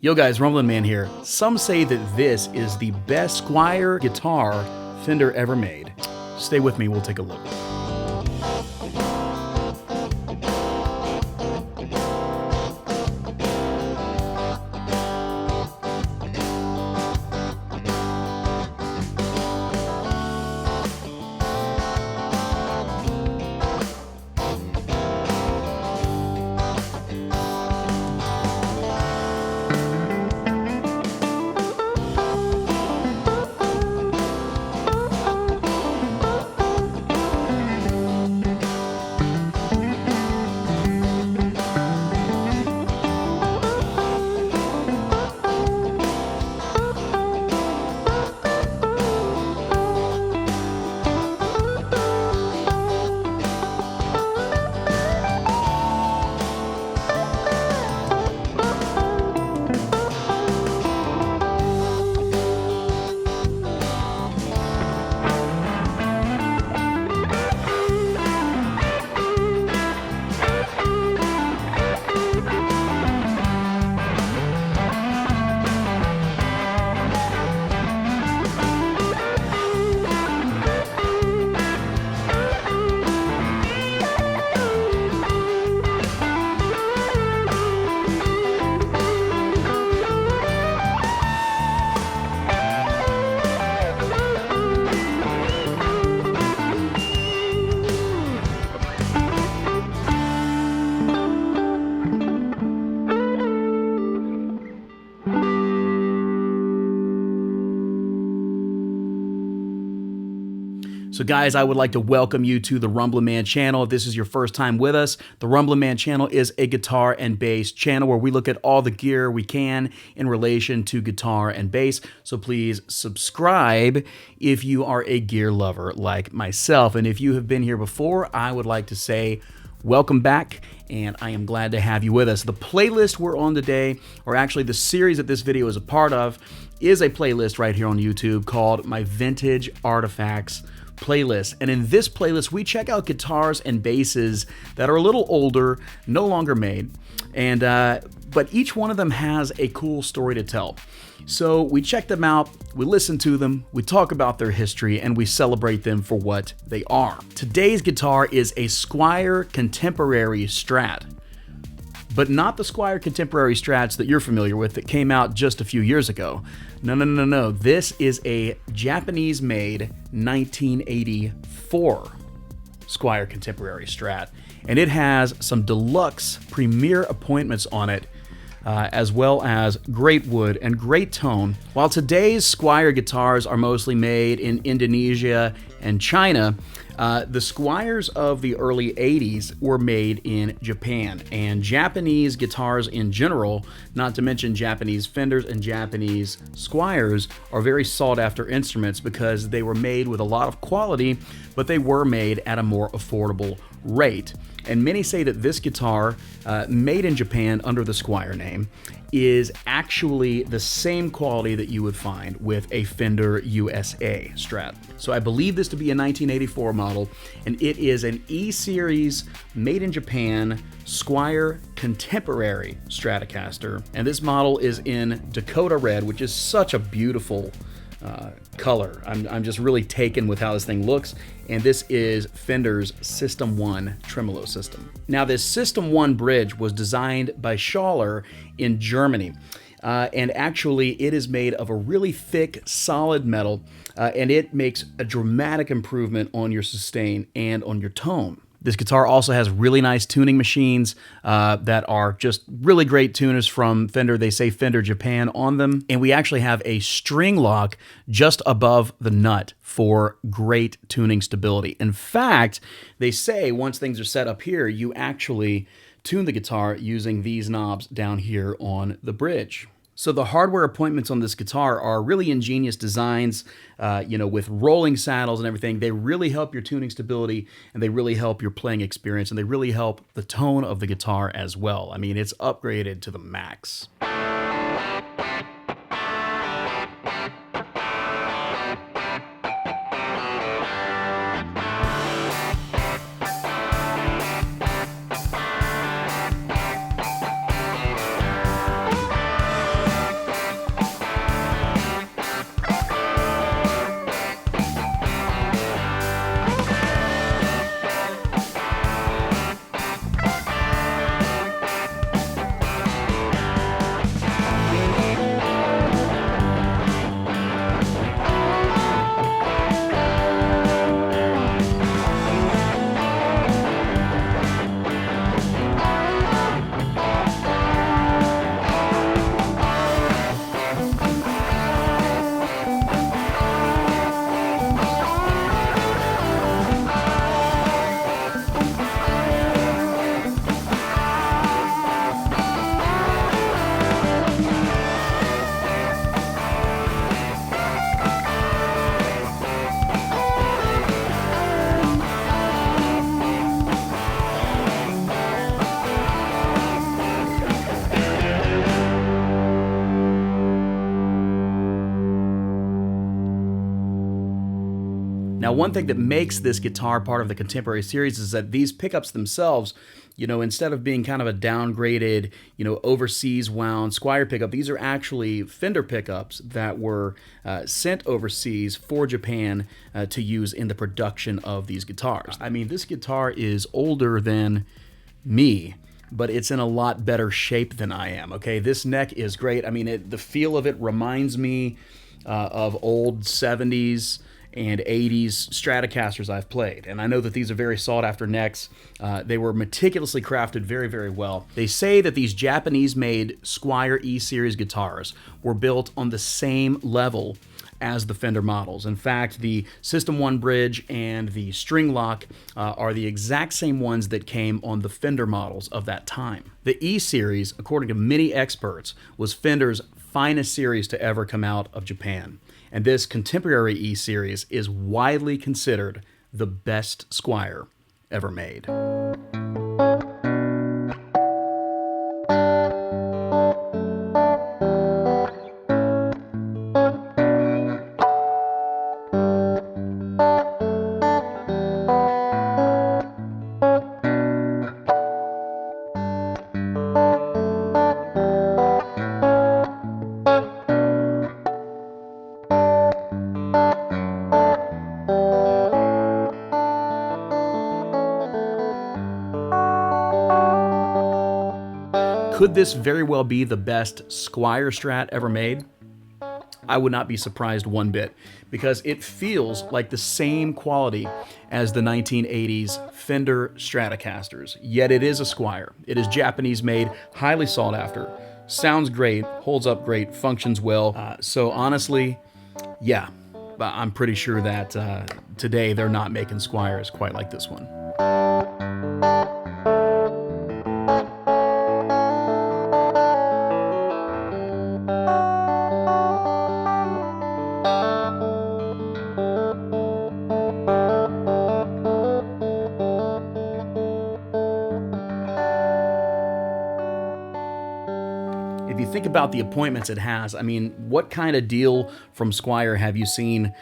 Yo guys, Rumbling Man here. Some say that this is the best Squier guitar Fender ever made. Stay with me, we'll take a look. So guys, I would like to welcome you to the Rumbling Man channel. If this is your first time with us, the Rumbling Man channel is a guitar and bass channel where we look at all the gear we can in relation to guitar and bass. So please subscribe if you are a gear lover like myself. And if you have been here before, I would like to say welcome back, and I am glad to have you with us. The playlist we're on today, or actually the series that this video is a part of, is a playlist right here on YouTube called My Vintage Artifacts playlist. And in this playlist, we check out guitars and basses that are a little older, no longer made, and but each one of them has a cool story to tell. So we check them out, we listen to them, we talk about their history, and we celebrate them for what they are. Today's guitar is a Squier Contemporary Strat, but not the Squier Contemporary Strats that you're familiar with that came out just a few years ago. No. This is a Japanese-made 1984 Squier Contemporary Strat, and it has some deluxe premier appointments on it, as well as great wood and great tone. While today's Squier guitars are mostly made in Indonesia and China, the Squiers of the early 80s were made in Japan, and Japanese guitars in general, not to mention Japanese Fenders and Japanese Squiers, are very sought after instruments because they were made with a lot of quality, but they were made at a more affordable rate. And many say that this guitar, made in Japan under the Squier name, is actually the same quality that you would find with a Fender USA Strat. So I believe this to be a 1984 model, and it is an E-Series made in Japan Squier Contemporary Stratocaster. And this model is in Dakota Red, which is such a beautiful color. I'm just really taken with how this thing looks, and this is Fender's System 1 tremolo system. Now, this System 1 bridge was designed by Schaller in Germany, and actually it is made of a really thick, solid metal, and it makes a dramatic improvement on your sustain and on your tone. This guitar also has really nice tuning machines that are just really great tuners from Fender. They say Fender Japan on them. And we actually have a string lock just above the nut for great tuning stability. In fact, they say once things are set up here, you actually tune the guitar using these knobs down here on the bridge. So the hardware appointments on this guitar are really ingenious designs, with rolling saddles and everything. They really help your tuning stability, and they really help your playing experience, and they really help the tone of the guitar as well. I mean, it's upgraded to the max. Now, one thing that makes this guitar part of the Contemporary series is that these pickups themselves, instead of being kind of a downgraded, overseas wound Squier pickup, these are actually Fender pickups that were sent overseas for Japan to use in the production of these guitars. I mean, this guitar is older than me, but it's in a lot better shape than I am, okay? This neck is great. I mean, the feel of it reminds me of old 70s and 80s Stratocasters I've played. And I know that these are very sought after necks. They were meticulously crafted very, very well. They say that these Japanese-made Squier E-Series guitars were built on the same level as the Fender models. In fact, the System 1 bridge and the string lock are the exact same ones that came on the Fender models of that time. The E-Series, according to many experts, was Fender's finest series to ever come out of Japan. And this Contemporary E-Series is widely considered the best Squier ever made. Could this very well be the best Squier Strat ever made? I would not be surprised one bit, because it feels like the same quality as the 1980s Fender Stratocasters, yet it is a Squier. It is Japanese made, highly sought after, sounds great, holds up great, functions well. So honestly, yeah, I'm pretty sure that today they're not making Squiers quite like this one. If you think about the appointments it has, I mean, what kind of deal from Squier have you seen,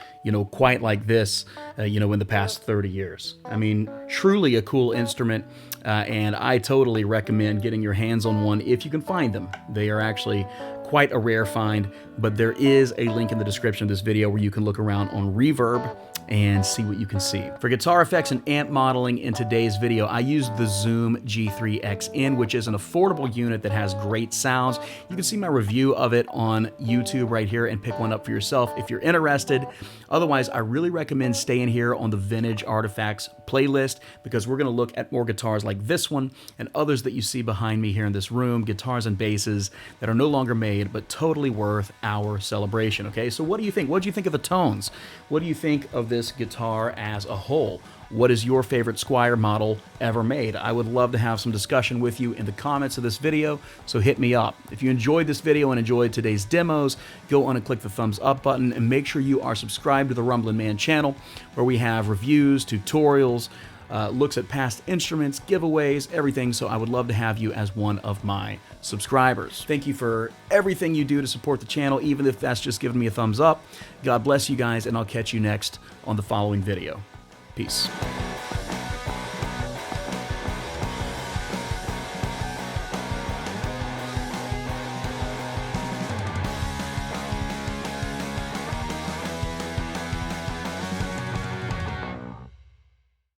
quite like this, in the past 30 years? I mean, truly a cool instrument, and I totally recommend getting your hands on one if you can find them. They are actually quite a rare find, but there is a link in the description of this video where you can look around on Reverb and see what you can see. For guitar effects and amp modeling in today's video, I used the Zoom G3XN, which is an affordable unit that has great sounds. You can see my review of it on YouTube right here and pick one up for yourself if you're interested. Otherwise, I really recommend staying here on the Vintage Artifacts playlist, because we're gonna look at more guitars like this one and others that you see behind me here in this room, guitars and basses that are no longer made, but totally worth our celebration, okay? So what do you think? What do you think of the tones? What do you think of this guitar as a whole? What is your favorite Squier model ever made? I would love to have some discussion with you in the comments of this video, so hit me up. If you enjoyed this video and enjoyed today's demos, go on and click the thumbs up button, and make sure you are subscribed to the Rumblin' Man channel, where we have reviews, tutorials, looks at past instruments, giveaways, everything. So I would love to have you as one of my subscribers. Thank you for everything you do to support the channel, even if that's just giving me a thumbs up. God bless you guys, and I'll catch you next on the following video. Peace.